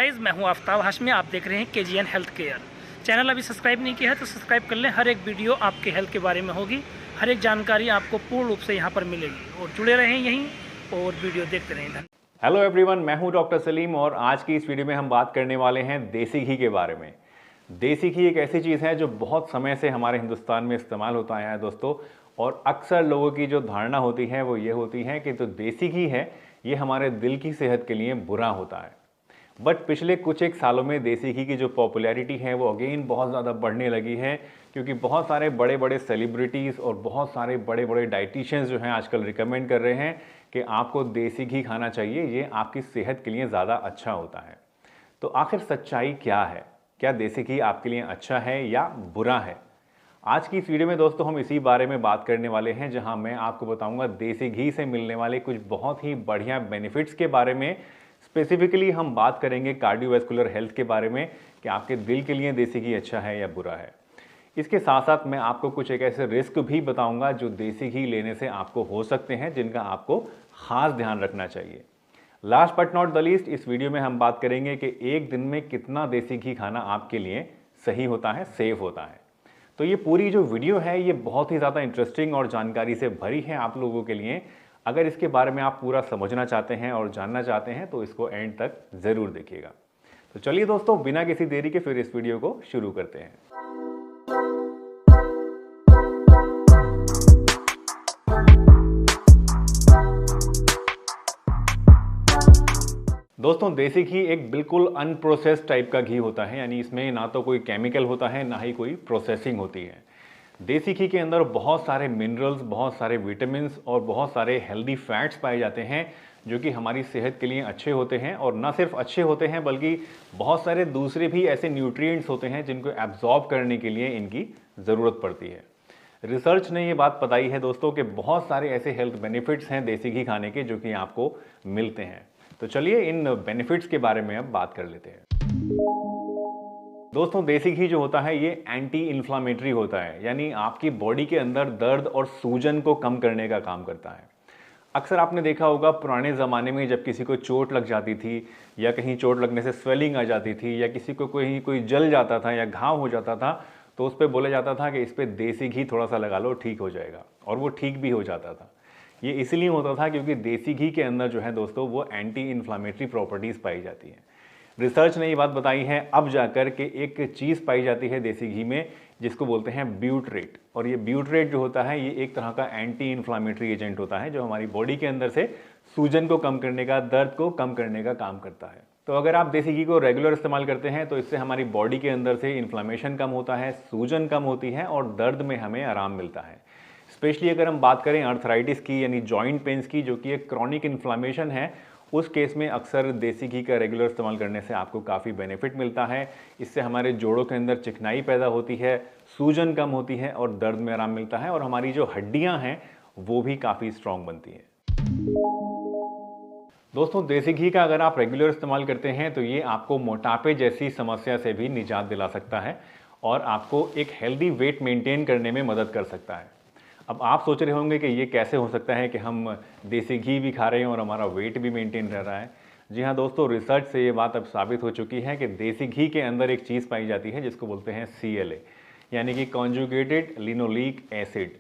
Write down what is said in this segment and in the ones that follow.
Guys, मैं हूं आफ्ताब हाशमी। आप देख रहे हैं केजीएन हेल्थ केयर चैनल। अभी सब्सक्राइब नहीं किया है तो सब्सक्राइब कर लें। हर एक वीडियो आपके हेल्थ के बारे में होगी, हर एक जानकारी आपको पूर्ण रूप से यहां पर मिलेगी। और जुड़े रहें यहीं और वीडियो देखते रहें। धन्यवाद। हेलो एवरीवन, मैं हूं डॉक्टर सलीम और आज की इस वीडियो में हम बात करने वाले हैं देसी घी के बारे में। देसी घी एक ऐसी चीज़ है जो बहुत समय से हमारे हिंदुस्तान में इस्तेमाल होता आया है दोस्तों। और अक्सर लोगों की जो धारणा होती है वो ये होती है कि जो देसी घी है ये हमारे दिल की सेहत के लिए बुरा होता है। बट पिछले कुछ एक सालों में देसी घी की जो पॉपुलैरिटी है वो अगेन बहुत ज़्यादा बढ़ने लगी है, क्योंकि बहुत सारे बड़े बड़े सेलिब्रिटीज़ और बहुत सारे बड़े बड़े डाइटिशियंस जो हैं आजकल रिकमेंड कर रहे हैं कि आपको देसी घी खाना चाहिए, ये आपकी सेहत के लिए ज़्यादा अच्छा होता है। तो आखिर सच्चाई क्या है? क्या देसी घी आपके लिए अच्छा है या बुरा है? आज की इस वीडियो में दोस्तों हम इसी बारे में बात करने वाले हैं, जहां मैं आपको बताऊंगा देसी घी से मिलने वाले कुछ बहुत ही बढ़िया बेनिफिट्स के बारे में। स्पेसिफिकली हम बात करेंगे कार्डियोवैस्कुलर हेल्थ के बारे में कि आपके दिल के लिए देसी घी अच्छा है या बुरा है। इसके साथ साथ मैं आपको कुछ एक ऐसे रिस्क भी बताऊंगा जो देसी घी लेने से आपको हो सकते हैं, जिनका आपको खास ध्यान रखना चाहिए। Last but not the least, इस वीडियो में हम बात करेंगे कि एक दिन में कितना देसी घी खाना आपके लिए सही होता है, सेफ होता है। तो ये पूरी जो वीडियो है ये बहुत ही ज़्यादा इंटरेस्टिंग और जानकारी से भरी है आप लोगों के लिए। अगर इसके बारे में आप पूरा समझना चाहते हैं और जानना चाहते हैं तो इसको एंड तक ज़रूर देखिएगा। तो चलिए दोस्तों, बिना किसी देरी के फिर इस वीडियो को शुरू करते हैं। दोस्तों, देसी घी एक बिल्कुल अनप्रोसेस्ड टाइप का घी होता है, यानी इसमें ना तो कोई केमिकल होता है ना ही कोई प्रोसेसिंग होती है। देसी घी के अंदर बहुत सारे मिनरल्स, बहुत सारे विटामिन्स और बहुत सारे हेल्दी फैट्स पाए जाते हैं जो कि हमारी सेहत के लिए अच्छे होते हैं। और ना सिर्फ अच्छे होते हैं बल्कि बहुत सारे दूसरे भी ऐसे न्यूट्रिएंट्स होते हैं जिनको एब्जॉर्ब करने के लिए इनकी ज़रूरत पड़ती है। रिसर्च ने ये बात बताई है दोस्तों कि बहुत सारे ऐसे हेल्थ बेनिफिट्स हैं देसी घी खाने के जो कि आपको मिलते हैं। तो चलिए इन बेनिफिट्स के बारे में अब बात कर लेते हैं। दोस्तों, देसी घी जो होता है ये एंटी इन्फ्लामेटरी होता है, यानी आपकी बॉडी के अंदर दर्द और सूजन को कम करने का काम करता है। अक्सर आपने देखा होगा पुराने ज़माने में जब किसी को चोट लग जाती थी या कहीं चोट लगने से स्वेलिंग आ जाती थी या किसी को कोई जल जाता था या घाव हो जाता था, तो उस पर बोला जाता था कि इस पर देसी घी थोड़ा सा लगा लो, ठीक हो जाएगा। और वो ठीक भी हो जाता था। ये इसलिए होता था क्योंकि देसी घी के अंदर जो है दोस्तों वो एंटी इन्फ्लामेटरी प्रॉपर्टीज़ पाई जाती हैं। रिसर्च ने ये बात बताई है अब जाकर के एक चीज़ पाई जाती है देसी घी में जिसको बोलते हैं ब्यूटरेट। और ये ब्यूटरेट जो होता है ये एक तरह का एंटी इन्फ्लामेटरी एजेंट होता है जो हमारी बॉडी के अंदर से सूजन को कम करने का, दर्द को कम करने का काम करता है। तो अगर आप देसी घी को रेगुलर इस्तेमाल करते हैं तो इससे हमारी बॉडी के अंदर से इन्फ्लामेशन कम होता है, सूजन कम होती है और दर्द में हमें आराम मिलता है। स्पेशली अगर हम बात करें अर्थराइटिस की, यानी जॉइंट पेन्स की, जो कि एक क्रॉनिक इन्फ्लामेशन है, उस केस में अक्सर देसी घी का रेगुलर इस्तेमाल करने से आपको काफ़ी बेनिफिट मिलता है। इससे हमारे जोड़ों के अंदर चिकनाई पैदा होती है, सूजन कम होती है और दर्द में आराम मिलता है। और हमारी जो हड्डियां हैं वो भी काफ़ी स्ट्रॉन्ग बनती हैं। दोस्तों, देसी घी का अगर आप रेगुलर इस्तेमाल करते हैं तो ये आपको मोटापे जैसी समस्या से भी निजात दिला सकता है और आपको एक हेल्दी वेट मेंटेन करने में मदद कर सकता है। अब आप सोच रहे होंगे कि ये कैसे हो सकता है कि हम देसी घी भी खा रहे हैं और हमारा वेट भी मेंटेन रह रहा है। जी हाँ दोस्तों, रिसर्च से ये बात अब साबित हो चुकी है कि देसी घी के अंदर एक चीज़ पाई जाती है जिसको बोलते हैं CLA, यानी कि कॉन्जुगेटेड लिनोलिक एसिड।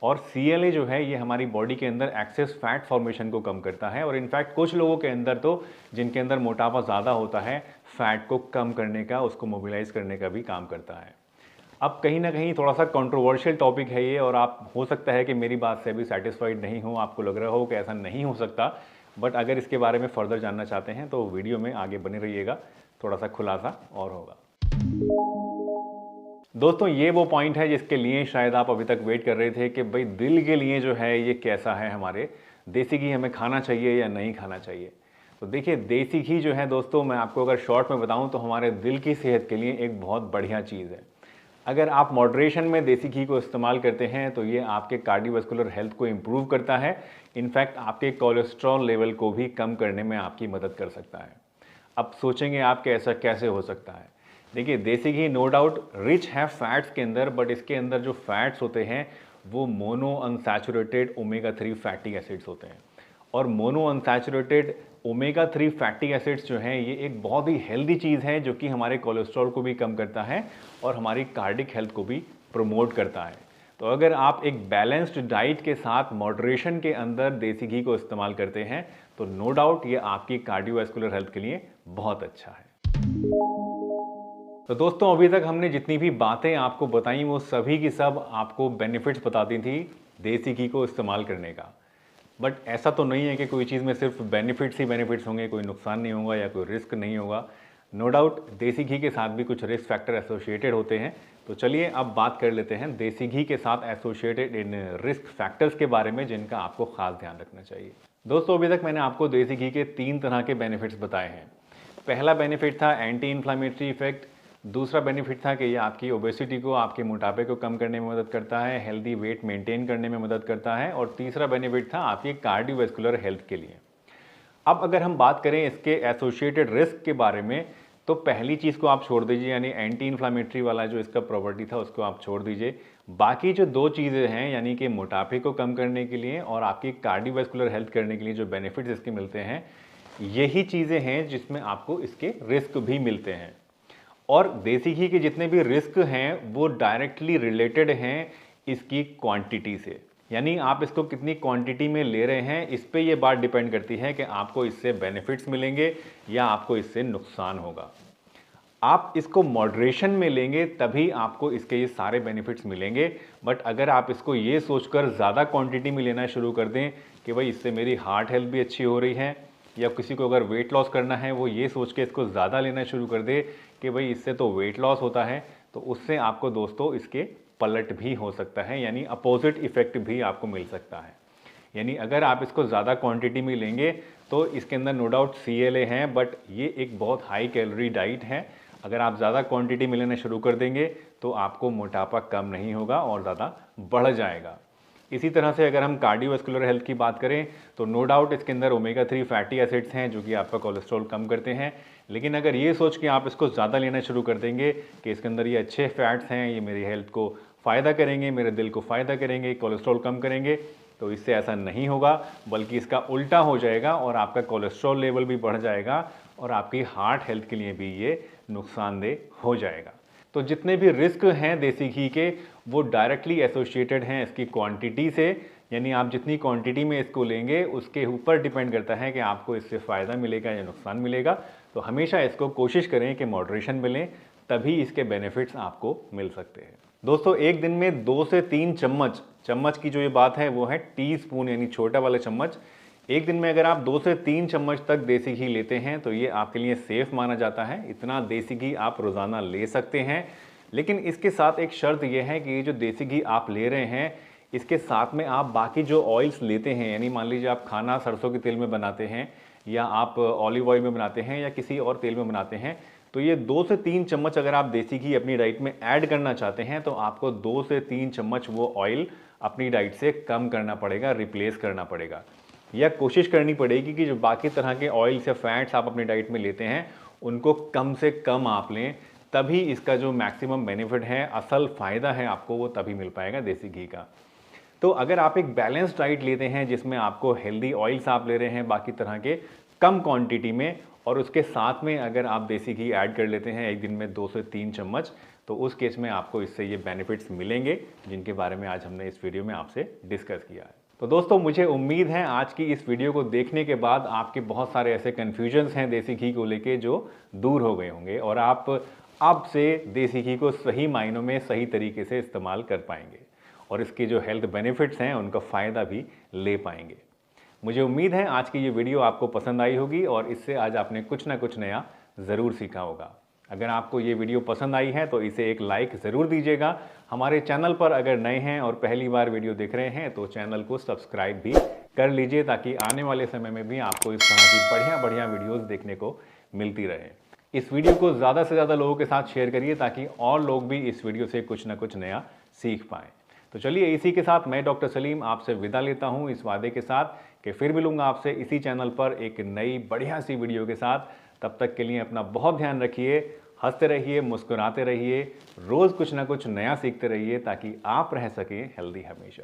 और CLA जो है ये हमारी बॉडी के अंदर एक्सेस फैट फॉर्मेशन को कम करता है। और इनफैक्ट कुछ लोगों के अंदर तो जिनके अंदर मोटापा ज़्यादा होता है, फैट को कम करने का, उसको मोबिलाइज करने का भी काम करता है। अब कहीं ना कहीं थोड़ा सा कंट्रोवर्शियल टॉपिक है ये, और आप हो सकता है कि मेरी बात से अभी सेटिस्फाइड नहीं हो, आपको लग रहा हो कि ऐसा नहीं हो सकता। बट अगर इसके बारे में फर्दर जानना चाहते हैं तो वीडियो में आगे बने रहिएगा, थोड़ा सा खुलासा और होगा। दोस्तों, ये वो पॉइंट है जिसके लिए शायद आप अभी तक वेट कर रहे थे कि भाई दिल के लिए जो है ये कैसा है, हमारे देसी घी हमें खाना चाहिए या नहीं खाना चाहिए। तो देखिए, देसी घी जो है दोस्तों, मैं आपको अगर शॉर्ट में बताऊं तो हमारे दिल की सेहत के लिए एक बहुत बढ़िया चीज़ है। अगर आप मॉडरेशन में देसी घी को इस्तेमाल करते हैं तो ये आपके कार्डियोवैस्कुलर हेल्थ को इम्प्रूव करता है। इनफैक्ट आपके कोलेस्ट्रॉल लेवल को भी कम करने में आपकी मदद कर सकता है। अब सोचेंगे आप कि ऐसा कैसे हो सकता है। देखिए, देसी घी नो डाउट रिच है फैट्स के अंदर, बट इसके अंदर जो फैट्स होते हैं वो mono unsaturated omega 3 fatty acids होते हैं। और mono unsaturated omega 3 fatty acids जो हैं ये एक बहुत ही हेल्दी चीज़ है जो कि हमारे कोलेस्ट्रॉल को भी कम करता है और हमारी कार्डिक हेल्थ को भी प्रमोट करता है। तो अगर आप एक बैलेंस्ड डाइट के साथ मॉडरेशन के अंदर देसी घी को इस्तेमाल करते हैं तो नो डाउट ये आपकी कार्डियोवैस्कुलर हेल्थ के लिए बहुत अच्छा है। तो दोस्तों अभी तक हमने जितनी भी बातें आपको बताई वो सभी की सब आपको बेनिफिट्स बताती थी देसी घी को इस्तेमाल करने का। बट ऐसा तो नहीं है कि कोई चीज़ में सिर्फ बेनिफिट्स ही बेनिफिट्स होंगे, कोई नुकसान नहीं होगा या कोई रिस्क नहीं होगा। नो डाउट देसी घी के साथ भी कुछ रिस्क फैक्टर एसोसिएटेड होते हैं। तो चलिए अब बात कर लेते हैं देसी घी के साथ एसोसिएटेड इन रिस्क फैक्टर्स के बारे में जिनका आपको खास ध्यान रखना चाहिए। दोस्तों अभी तक मैंने आपको देसी घी के 3 तरह के बेनिफिट्स बताए हैं। पहला बेनिफिट था एंटी इन्फ्लामेटरी इफेक्ट, दूसरा बेनिफिट था कि ये आपकी ओबेसिटी को, आपके मोटापे को कम करने में मदद करता है, हेल्दी वेट मेंटेन करने में मदद करता है, और तीसरा बेनिफिट था आपकी कार्डियोवैस्कुलर हेल्थ के लिए। अब अगर हम बात करें इसके एसोसिएटेड रिस्क के बारे में तो पहली चीज़ को आप छोड़ दीजिए, यानी एंटी इन्फ्लामेटरी वाला जो इसका प्रॉपर्टी था उसको आप छोड़ दीजिए। बाकी जो 2 चीज़ें हैं यानी कि मोटापे को कम करने के लिए और आपकी कार्डियोवैस्कुलर हेल्थ करने के लिए जो बेनिफिट्स इसके मिलते हैं, यही चीज़ें हैं जिसमें आपको इसके रिस्क भी मिलते हैं। और देसी घी के जितने भी रिस्क हैं वो डायरेक्टली रिलेटेड हैं इसकी क्वांटिटी से, यानी आप इसको कितनी क्वांटिटी में ले रहे हैं इस पे ये बात डिपेंड करती है कि आपको इससे बेनिफिट्स मिलेंगे या आपको इससे नुकसान होगा। आप इसको मॉडरेशन में लेंगे तभी आपको इसके ये सारे बेनिफिट्स मिलेंगे। बट अगर आप इसको ये सोचकर ज़्यादा क्वांटिटी में लेना शुरू कर दें कि भाई इससे मेरी हार्ट हेल्थ भी अच्छी हो रही है, या किसी को अगर वेट लॉस करना है वो ये सोच के इसको ज़्यादा लेना शुरू कर दे कि भाई इससे तो वेट लॉस होता है, तो उससे आपको दोस्तों इसके पलट भी हो सकता है, यानी अपोजिट इफेक्ट भी आपको मिल सकता है। यानी अगर आप इसको ज़्यादा क्वांटिटी में लेंगे तो इसके अंदर नो डाउट CLA हैं, बट ये एक बहुत हाई कैलोरी डाइट है। अगर आप ज़्यादा क्वांटिटी में लेना शुरू कर देंगे तो आपको मोटापा कम नहीं होगा और ज़्यादा बढ़ जाएगा। इसी तरह से अगर हम कार्डियोवैस्कुलर हेल्थ की बात करें तो नो डाउट इसके अंदर ओमेगा 3 फैटी एसिड्स हैं जो कि आपका कोलेस्ट्रॉल कम करते हैं। लेकिन अगर ये सोच के आप इसको ज़्यादा लेना शुरू कर देंगे कि इसके अंदर ये अच्छे फैट्स हैं, ये मेरी हेल्थ को फ़ायदा करेंगे, मेरे दिल को फ़ायदा करेंगे, कोलेस्ट्रॉल कम करेंगे, तो इससे ऐसा नहीं होगा, बल्कि इसका उल्टा हो जाएगा और आपका कोलेस्ट्रॉल लेवल भी बढ़ जाएगा और आपकी हार्ट हेल्थ के लिए भी ये नुकसानदेह हो जाएगा। तो जितने भी रिस्क हैं देसी घी के वो डायरेक्टली एसोसिएटेड हैं इसकी क्वांटिटी से, यानी आप जितनी क्वांटिटी में इसको लेंगे उसके ऊपर डिपेंड करता है कि आपको इससे फ़ायदा मिलेगा या नुकसान मिलेगा। तो हमेशा इसको कोशिश करें कि मॉडरेशन में लें, तभी इसके बेनिफिट्स आपको मिल सकते हैं। दोस्तों एक दिन में 2 से 3 चम्मच की जो ये बात है वो है टीस्पून, यानी छोटा वाला चम्मच। एक दिन में अगर आप 2 से 3 चम्मच तक देसी घी लेते हैं तो ये आपके लिए सेफ माना जाता है। इतना देसी घी आप रोज़ाना ले सकते हैं, लेकिन इसके साथ एक शर्त यह है कि ये जो देसी घी आप ले रहे हैं इसके साथ में आप बाकी जो ऑयल्स लेते हैं, यानी मान लीजिए आप खाना सरसों के तेल में बनाते हैं या आप ऑलिव ऑयल में बनाते हैं या किसी और तेल में बनाते हैं, तो ये 2 से 3 चम्मच अगर आप देसी घी अपनी डाइट में ऐड करना चाहते हैं तो आपको 2 से 3 चम्मच वो ऑयल अपनी डाइट से कम करना पड़ेगा, रिप्लेस करना पड़ेगा, या कोशिश करनी पड़ेगी कि जो बाकी तरह के ऑयल्स या फैट्स आप अपनी डाइट में लेते हैं उनको कम से कम आप लें, तभी इसका जो मैक्सिमम बेनिफिट है, असल फ़ायदा है आपको, वो तभी मिल पाएगा देसी घी का। तो अगर आप एक बैलेंस डाइट लेते हैं जिसमें आपको हेल्दी ऑयल्स आप ले रहे हैं बाकी तरह के कम क्वांटिटी में, और उसके साथ में अगर आप देसी घी ऐड कर लेते हैं एक दिन में 2 से 3 चम्मच, तो उस केस में आपको इससे ये बेनिफिट्स मिलेंगे जिनके बारे में आज हमने इस वीडियो में आपसे डिस्कस किया है। तो दोस्तों मुझे उम्मीद है आज की इस वीडियो को देखने के बाद आपके बहुत सारे ऐसे कन्फ्यूजन्स हैं देसी घी को लेके जो दूर हो गए होंगे और आप अब से देसी घी को सही मायनों में सही तरीके से इस्तेमाल कर पाएंगे और इसके जो हेल्थ बेनिफिट्स हैं उनका फ़ायदा भी ले पाएंगे। मुझे उम्मीद है आज की ये वीडियो आपको पसंद आई होगी और इससे आज आपने कुछ ना कुछ नया ज़रूर सीखा होगा। अगर आपको ये वीडियो पसंद आई है तो इसे एक लाइक ज़रूर दीजिएगा। हमारे चैनल पर अगर नए हैं और पहली बार वीडियो देख रहे हैं तो चैनल को सब्सक्राइब भी कर लीजिए ताकि आने वाले समय में भी आपको इस तरह की बढ़िया बढ़िया वीडियोस देखने को मिलती रहे। इस वीडियो को ज़्यादा से ज़्यादा लोगों के साथ शेयर करिए ताकि और लोग भी इस वीडियो से कुछ ना कुछ नया सीख पाएँ। तो चलिए इसी के साथ मैं डॉक्टर सलीम आपसे विदा लेता हूँ इस वादे के साथ कि फिर मिलूंगा आपसे इसी चैनल पर एक नई बढ़िया सी वीडियो के साथ। तब तक के लिए अपना बहुत ध्यान रखिए, हंसते रहिए, मुस्कुराते रहिए, रोज़ कुछ ना कुछ नया सीखते रहिए ताकि आप रह सकें हेल्दी हमेशा।